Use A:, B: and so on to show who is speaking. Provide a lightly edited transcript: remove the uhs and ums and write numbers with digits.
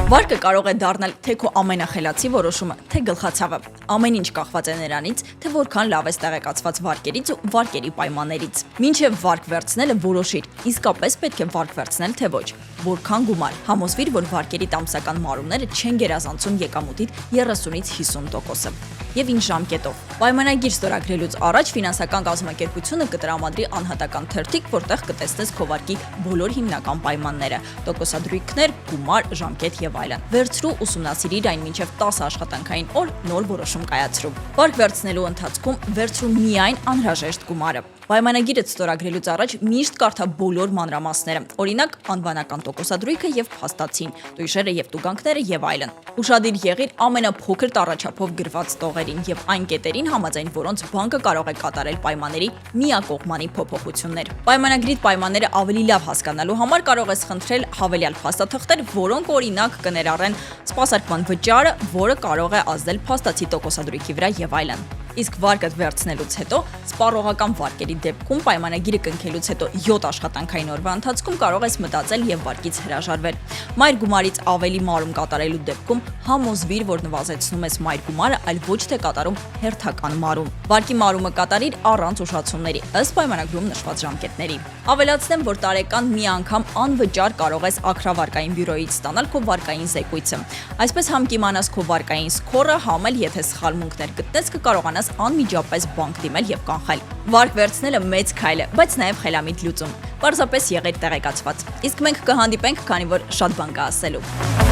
A: Վարկը կարող է դառնալ թե քո ամենախելացի որոշումը, թե գլխացավը։ Ամեն ինչ կախված է նրանից, թե որքան լավ ես տեղեկացված վարկերից ու վարկերի պայմաններից։ Մինչև վարկ վերցնելը որոշիր, իսկապես պետք է վարկ վերցնել, թե ոչ։ Որքան գումար։ Համոզվիր, որ վարկերի ամսական մարումները չեն գերազանցում եկամուտիդ 30-ից 50%-ը։ Եվ ինչ ժամկետով։ Պայմանագիր ստորագրելուց առաջ ֆինանսական կազմակերպությունը կտրամադրի անհատական թերթիկ, որտեղ կտեսնես քո վարկի բոլոր հիմնական պայմանները՝ տոկոսադրույքներ, գումար, ժամկետ եւ այլն։ Վերցրու ուսումնասիրիր այն մինչև 10 աշխատանքային օր նոր որոշում կայացրու։ Վարկ վերցնելու ընթացքում վերցրու միայն անհրաժեշտ գումարը։ Պայմանագիրը ստորագրելուց առաջ միշտ կարդա բոլոր մանրամասները, օրինակ անվանական տոկոսադրույքը եւ փաստացին, տույժերը եւ տուգանքները եւ այլն։ Ուշադիր եղիր ամենափոքր տառաչափով գրված տողերին եւ այն կետերին, համաձայն որոնց բանկը կարող է կատարել պայմանների միակողմանի փոփոխություններ։ Պայմանագրի պայմանները ավելի լավ հասկանալու համար կարող ես խնդրել հավելյալ փաստաթղթեր, որոնք օրինակ կներառեն սպասարկման վճարը, որը կարող է ազդել փաստացի տոկոսադրույքի վրա եւ այլն։ Իսկ վարկը վերցնելուց հետո սպառողական վարկերի դեպքում պայմանագիրը կնքելուց հետո 7 աշխատանքային օրվա ընթացքում կարող ես մտածել եւ վարկից հրաժարվել։ Մայր գումարից ավելի մարում կատարելու դեպքում համոզվիր, որ նվազեցնում ես մայր գումարը, այլ ոչ թե կատարում հերթական մարում։ Վարկի մարումը կատարիր առանց ուշացումների, ըստ պայմանագրում նշված ժամկետների։ Ավելացնեմ, որ տարեկան մի անգամ անվճար կարող ես ագրավարկային բյուրոյից ստանալ քո վարկային զեկույցը։ Այսպես համ կիմանաս քո վարկային սքորը, համ էլ եթե սխալմունքներ գտնես, կկարողանաս անմիջապես բանկ դիմել եւ կանխել։ Վարկ վերցնելը մեծ քայլ է, բայց նաեւ խելամիտ լուծում։ Պարզապես եղեք տեղեկացված։ Իսկ մենք կհանդիպենք, քանի որ շատ բան կա ասելու։